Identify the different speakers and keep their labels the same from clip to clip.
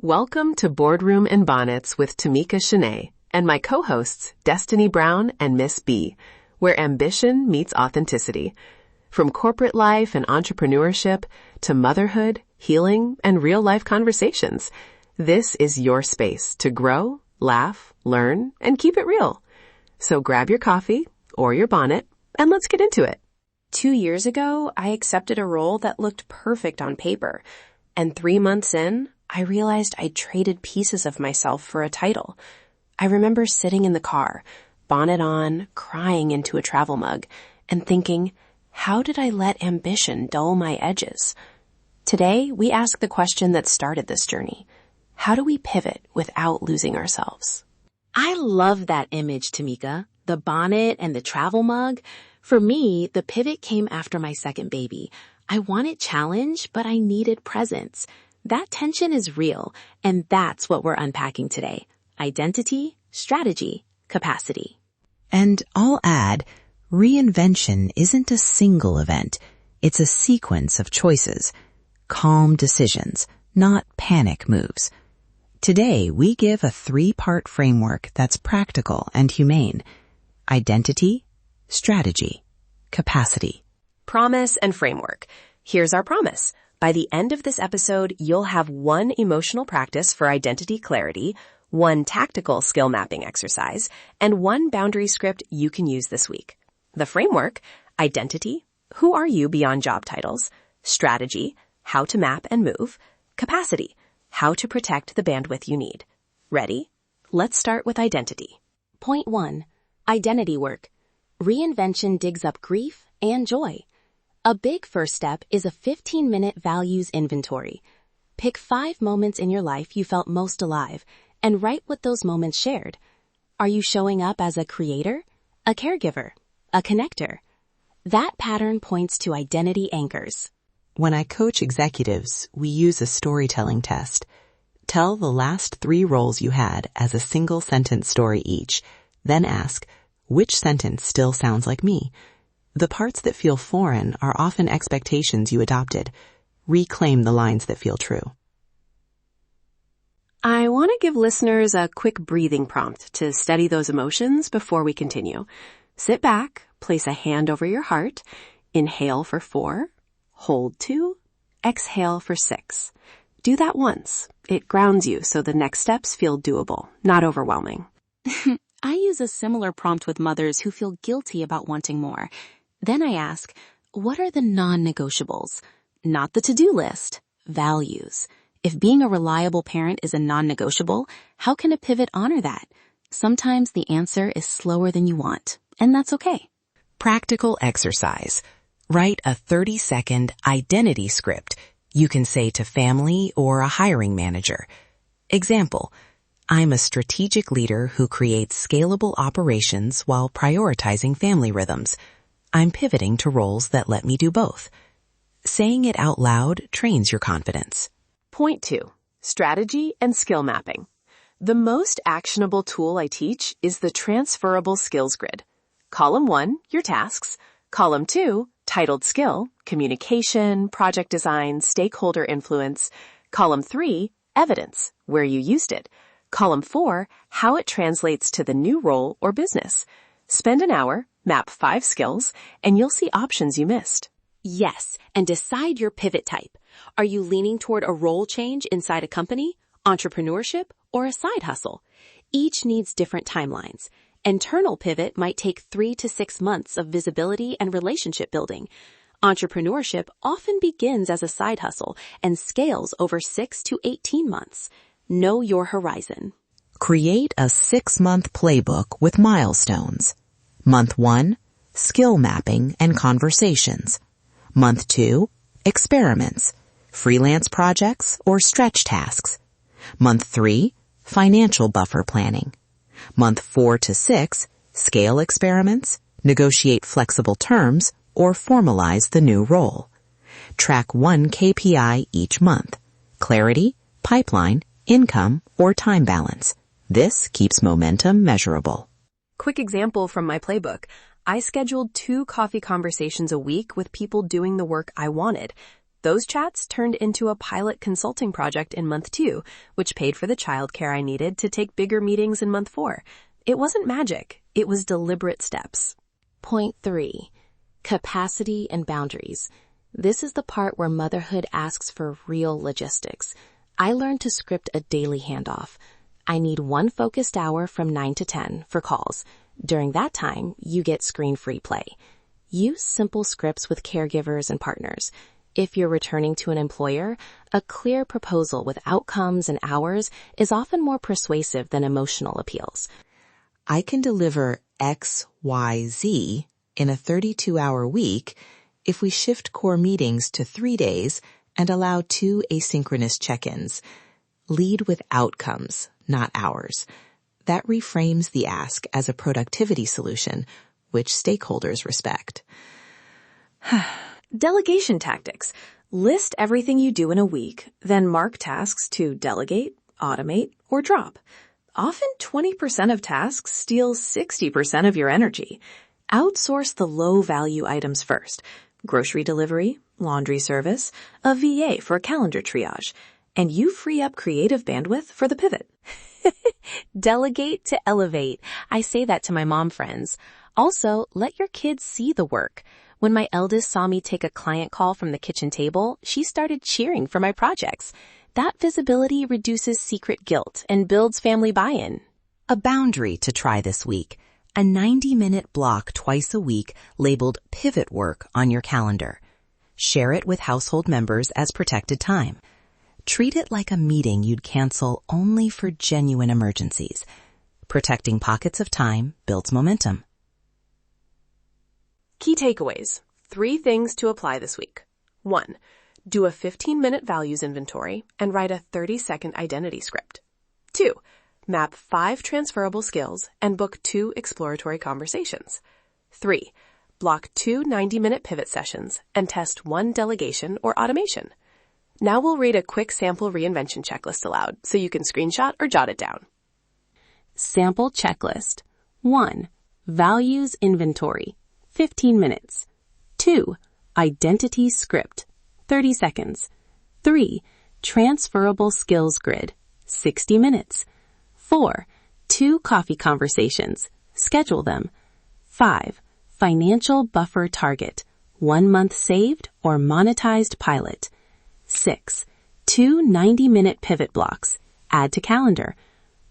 Speaker 1: Welcome to Boardroom and Bonnets with Tamika Shanae and my co-hosts Destinee Brown and Miss B, where ambition meets authenticity. From corporate life and entrepreneurship to motherhood, healing, and real-life conversations, this is your space to grow, laugh, learn, and keep it real. So grab your coffee or your bonnet and let's get into it.
Speaker 2: 2 years ago, I accepted a role that looked perfect on paper, and 3 months in, I realized I'd traded pieces of myself for a title. I remember sitting in the car, bonnet on, crying into a travel mug, and thinking, how did I let ambition dull my edges? Today, we ask the question that started this journey. How do we pivot without losing ourselves?
Speaker 3: I love that image, Tamika. The bonnet and the travel mug. For me, the pivot came after my second baby. I wanted challenge, but I needed presence. That tension is real, and that's what we're unpacking today. Identity, strategy, capacity.
Speaker 4: And I'll add, reinvention isn't a single event. It's a sequence of choices, calm decisions, not panic moves. Today, we give a 3-part framework that's practical and humane. Identity, strategy, capacity.
Speaker 2: Promise and framework. Here's our promise. By the end of this episode, you'll have 1 emotional practice for identity clarity, 1 tactical skill mapping exercise, and 1 boundary script you can use this week. The framework: identity, who are you beyond job titles; strategy, how to map and move; capacity, how to protect the bandwidth you need. Ready? Let's start with identity.
Speaker 3: Point 1. Identity work. Reinvention digs up grief and joy. A big first step is a 15-minute values inventory. Pick 5 moments in your life you felt most alive and write what those moments shared. Are you showing up as a creator, a caregiver, a connector? That pattern points to identity anchors.
Speaker 4: When I coach executives, we use a storytelling test. Tell the last 3 roles you had as a single sentence story each, then ask, which sentence still sounds like me? The parts that feel foreign are often expectations you adopted. Reclaim the lines that feel true.
Speaker 2: I want to give listeners a quick breathing prompt to steady those emotions before we continue. Sit back, place a hand over your heart, inhale for 4, hold 2, exhale for 6. Do that once. It grounds you so the next steps feel doable, not overwhelming.
Speaker 3: I use a similar prompt with mothers who feel guilty about wanting more. Then I ask, what are the non-negotiables? Not the to-do list, values. If being a reliable parent is a non-negotiable, how can a pivot honor that? Sometimes the answer is slower than you want, and that's okay.
Speaker 4: Practical exercise. Write a 30-second identity script you can say to family or a hiring manager. Example: I'm a strategic leader who creates scalable operations while prioritizing family rhythms. I'm pivoting to roles that let me do both. Saying it out loud trains your confidence.
Speaker 1: Point 2. Strategy and skill mapping. The most actionable tool I teach is the transferable skills grid. Column 1, your tasks. Column 2, titled skill, communication, project design, stakeholder influence. Column 3, evidence, where you used it. Column 4, how it translates to the new role or business. Spend an hour, map 5 skills, and you'll see options you missed.
Speaker 3: Yes, and decide your pivot type. Are you leaning toward a role change inside a company, entrepreneurship, or a side hustle? Each needs different timelines. Internal pivot might take 3 to 6 months of visibility and relationship building. Entrepreneurship often begins as a side hustle and scales over 6 to 18 months. Know your horizon.
Speaker 4: Create a 6-month playbook with milestones. Month 1, skill mapping and conversations. Month 2, experiments, freelance projects or stretch tasks. Month 3, financial buffer planning. Month 4 to 6, scale experiments, negotiate flexible terms, or formalize the new role. Track 1 KPI each month: clarity, pipeline, income, or time balance. This keeps momentum measurable.
Speaker 2: Quick example from my playbook. I scheduled 2 coffee conversations a week with people doing the work I wanted. Those chats turned into a pilot consulting project in month 2, which paid for the childcare I needed to take bigger meetings in month 4. It wasn't magic. It was deliberate steps.
Speaker 3: Point 3. Capacity and boundaries. This is the part where motherhood asks for real logistics. I learned to script a daily handoff. I need one focused hour from 9 to 10 for calls. During that time, you get screen-free play. Use simple scripts with caregivers and partners. If you're returning to an employer, a clear proposal with outcomes and hours is often more persuasive than emotional appeals.
Speaker 4: I can deliver X, Y, Z in a 32-hour week if we shift core meetings to 3 days and allow 2 asynchronous check-ins. Lead with outcomes, not hours. That reframes the ask as a productivity solution, which stakeholders respect.
Speaker 2: Delegation tactics. List everything you do in a week, then mark tasks to delegate, automate, or drop. Often 20% of tasks steal 60% of your energy. Outsource the low-value items first. Grocery delivery, laundry service, a VA for calendar triage, and you free up creative bandwidth for the pivot.
Speaker 3: Delegate to elevate. I say that to my mom friends. Also, let your kids see the work. When my eldest saw me take a client call from the kitchen table, she started cheering for my projects. That visibility reduces secret guilt and builds family buy-in.
Speaker 4: A boundary to try this week. A 90-minute block twice a week labeled pivot work on your calendar. Share it with household members as protected time. Treat it like a meeting you'd cancel only for genuine emergencies. Protecting pockets of time builds momentum.
Speaker 2: Key takeaways. 3 things to apply this week. 1. Do a 15-minute values inventory and write a 30-second identity script. 2. Map 5 transferable skills and book 2 exploratory conversations. 3. Block 2 90-minute pivot sessions and test 1 delegation or automation. Now we'll read a quick sample reinvention checklist aloud so you can screenshot or jot it down.
Speaker 3: Sample checklist. 1. Values inventory. 15 minutes. 2. Identity script. 30 seconds. 3. Transferable skills grid. 60 minutes. 4. 2 coffee conversations. Schedule them. 5. Financial buffer target. 1 month saved or monetized pilot. 6. 2 90-minute pivot blocks. Add to calendar.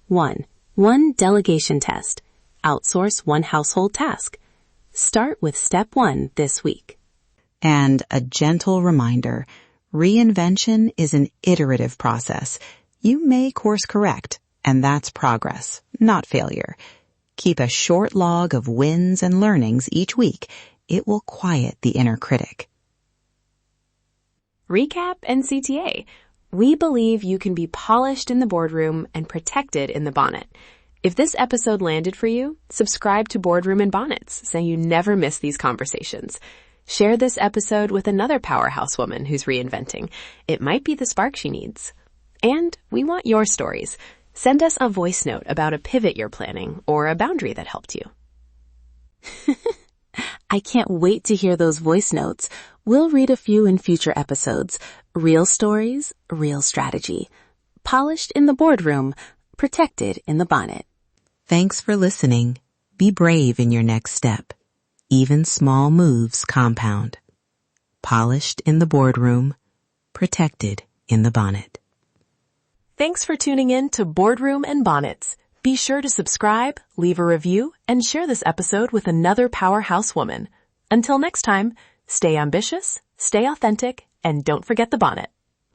Speaker 3: 1. 1 delegation test. Outsource 1 household task. Start with step 1 this week.
Speaker 4: And a gentle reminder, reinvention is an iterative process. You may course correct, and that's progress, not failure. Keep a short log of wins and learnings each week. It will quiet the inner critic.
Speaker 2: Recap and CTA. We believe you can be polished in the boardroom and protected in the bonnet. If this episode landed for you, subscribe to Boardroom and Bonnets so you never miss these conversations. Share this episode with another powerhouse woman who's reinventing. It might be the spark she needs. And we want your stories. Send us a voice note about a pivot you're planning or a boundary that helped you.
Speaker 3: I can't wait to hear those voice notes. We'll read a few in future episodes. Real stories, real strategy. Polished in the boardroom, protected in the bonnet.
Speaker 4: Thanks for listening. Be brave in your next step. Even small moves compound. Polished in the boardroom, protected in the bonnet.
Speaker 2: Thanks for tuning in to Boardroom and Bonnets. Be sure to subscribe, leave a review, and share this episode with another powerhouse woman. Until next time, stay ambitious, stay authentic, and don't forget the bonnet.